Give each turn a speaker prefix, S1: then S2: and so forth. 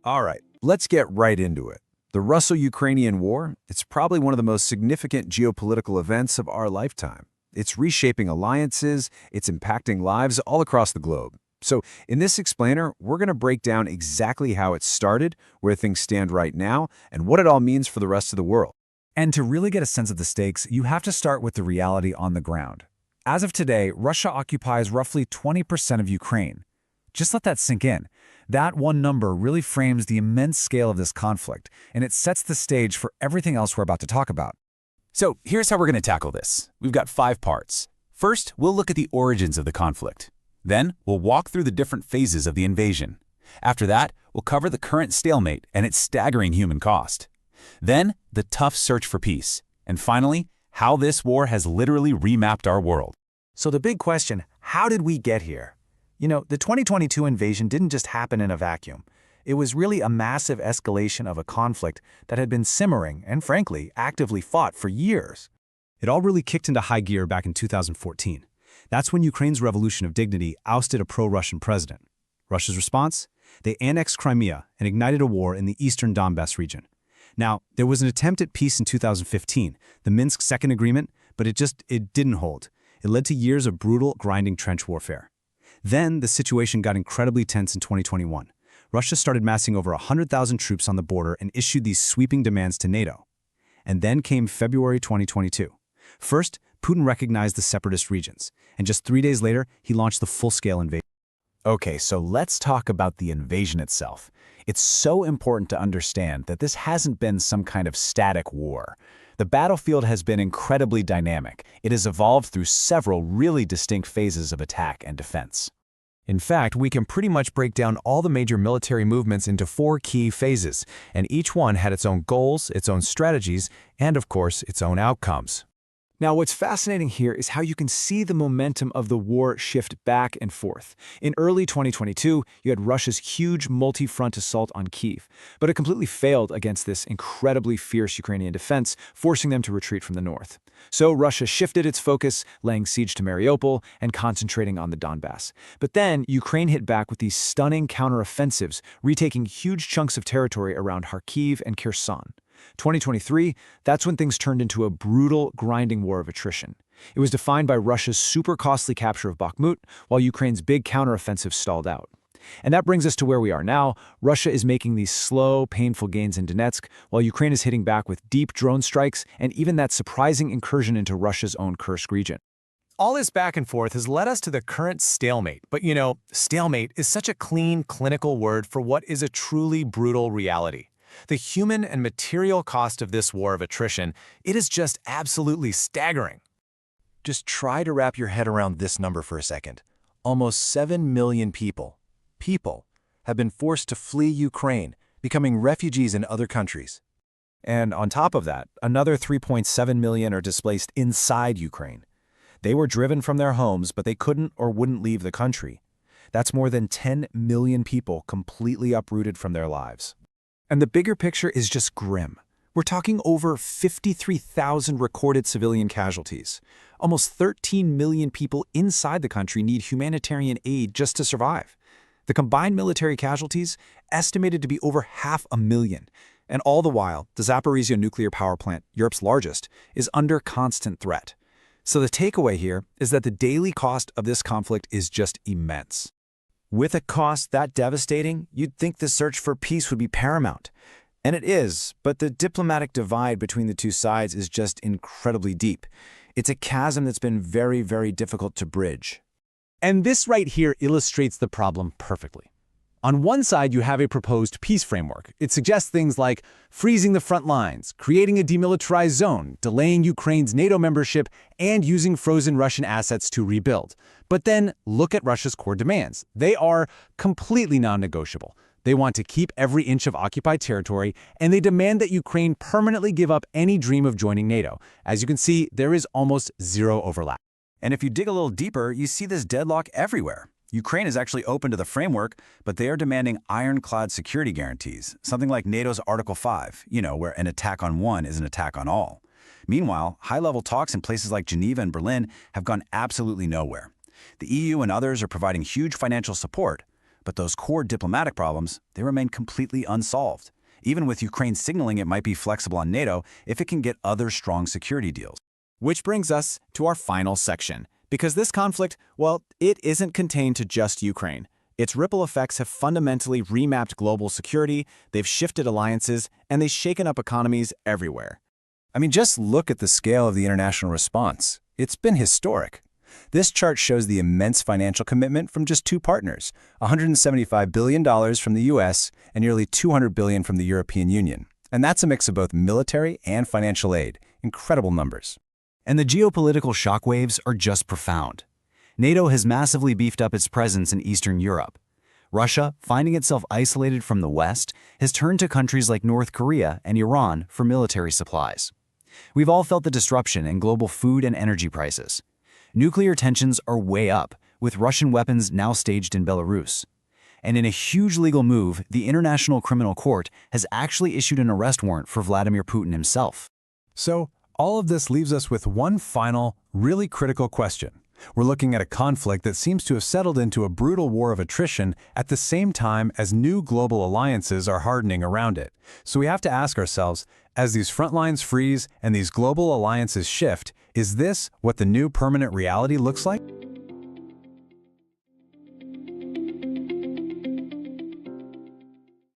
S1: All right, let's get right into it. The Russo-Ukrainian War, it's probably one of the most significant geopolitical events of our lifetime. It's reshaping alliances, it's impacting lives all across the globe. So in this explainer, we're going to break down exactly how it started, where things stand right now, and what it all means for the rest of the world.
S2: And to really get a sense of the stakes, you have to start with the reality on the ground. As of today, Russia occupies roughly 20% of Ukraine. Just let that sink in. That one number really frames the immense scale of this conflict, and it sets the stage for everything else we're about to talk about.
S3: So here's how we're going to tackle this. We've got 5 parts. First, we'll look at the origins of the conflict. Then, we'll walk through the different phases of the invasion. After that, we'll cover the current stalemate and its staggering human cost. Then, the tough search for peace. And finally, how this war has literally remapped our world.
S2: So the big question, how did we get here? You know, the 2022 invasion didn't just happen in a vacuum. It was really a massive escalation of a conflict that had been simmering and, frankly, actively fought for years.
S4: It all really kicked into high gear back in 2014. That's when Ukraine's revolution of dignity ousted a pro-Russian president. Russia's response? They annexed Crimea and ignited a war in the eastern Donbass region. Now, there was an attempt at peace in 2015, the Minsk Second Agreement, but it didn't hold. It led to years of brutal, grinding trench warfare. Then, the situation got incredibly tense in 2021. Russia started massing over 100,000 troops on the border and issued these sweeping demands to NATO. And then came February 2022. First, Putin recognized the separatist regions, and just 3 days later, he launched the full-scale invasion.
S1: Okay, so let's talk about the invasion itself. It's so important to understand that this hasn't been some kind of static war. The battlefield has been incredibly dynamic. It has evolved through several really distinct phases of attack and defense.
S5: In fact, we can pretty much break down all the major military movements into 4 key phases, and each one had its own goals, its own strategies, and of course, its own outcomes.
S2: Now, what's fascinating here is how you can see the momentum of the war shift back and forth. In early 2022, you had Russia's huge multi-front assault on Kyiv, but it completely failed against this incredibly fierce Ukrainian defense, forcing them to retreat from the north. So Russia shifted its focus, laying siege to Mariupol and concentrating on the Donbass. But then Ukraine hit back with these stunning counteroffensives, retaking huge chunks of territory around Kharkiv and Kherson. 2023, that's when things turned into a brutal, grinding war of attrition. It was defined by Russia's super costly capture of Bakhmut, while Ukraine's big counteroffensive stalled out. And that brings us to where we are now. Russia is making these slow, painful gains in Donetsk, while Ukraine is hitting back with deep drone strikes and even that surprising incursion into Russia's own Kursk region.
S5: All this back and forth has led us to the current stalemate. But you know, stalemate is such a clean, clinical word for what is a truly brutal reality. The human and material cost of this war of attrition, it is just absolutely staggering.
S1: Just try to wrap your head around this number for a second. Almost 7 million people have been forced to flee Ukraine, becoming refugees in other countries. And on top of that, another 3.7 million are displaced inside Ukraine. They were driven from their homes, but they couldn't or wouldn't leave the country. That's more than 10 million people completely uprooted from their lives.
S2: And the bigger picture is just grim. We're talking over 53,000 recorded civilian casualties. Almost 13 million people inside the country need humanitarian aid just to survive. The combined military casualties, estimated to be over 500,000. And all the while, the Zaporizhzhia nuclear power plant, Europe's largest, is under constant threat. So the takeaway here is that the daily cost of this conflict is just immense. With a cost that devastating, you'd think the search for peace would be paramount. And it is, but the diplomatic divide between the two sides is just incredibly deep. It's a chasm that's been very, very difficult to bridge.
S4: And this right here illustrates the problem perfectly. On one side, you have a proposed peace framework. It suggests things like freezing the front lines, creating a demilitarized zone, delaying Ukraine's NATO membership, and using frozen Russian assets to rebuild. But then look at Russia's core demands. They are completely non-negotiable. They want to keep every inch of occupied territory, and they demand that Ukraine permanently give up any dream of joining NATO. As you can see, there is almost zero overlap.
S1: And if you dig a little deeper, you see this deadlock everywhere. Ukraine is actually open to the framework, but they are demanding ironclad security guarantees, something like NATO's Article 5, where an attack on one is an attack on all. Meanwhile, high-level talks in places like Geneva and Berlin have gone absolutely nowhere. The EU and others are providing huge financial support,
S3: But those core diplomatic problems, they remain completely unsolved, even with Ukraine signaling it might be flexible on NATO if it can get other strong security deals.
S2: Which brings us to our final section. Because this conflict, well, it isn't contained to just Ukraine. Its ripple effects have fundamentally remapped global security, they've shifted alliances, and they've shaken up economies everywhere.
S1: I mean, just look at the scale of the international response. It's been historic. This chart shows the immense financial commitment from just two partners, $175 billion from the US and nearly $200 billion from the European Union. And that's a mix of both military and financial aid. Incredible numbers.
S4: And the geopolitical shockwaves are just profound. NATO has massively beefed up its presence in Eastern Europe. Russia, finding itself isolated from the West, has turned to countries like North Korea and Iran for military supplies. We've all felt the disruption in global food and energy prices. Nuclear tensions are way up, with Russian weapons now staged in Belarus. And in a huge legal move, the International Criminal Court has actually issued an arrest warrant for Vladimir Putin himself.
S1: So, all of this leaves us with one final, really critical question. We're looking at a conflict that seems to have settled into a brutal war of attrition at the same time as new global alliances are hardening around it. So we have to ask ourselves, as these front lines freeze and these global alliances shift, is this what the new permanent reality looks like?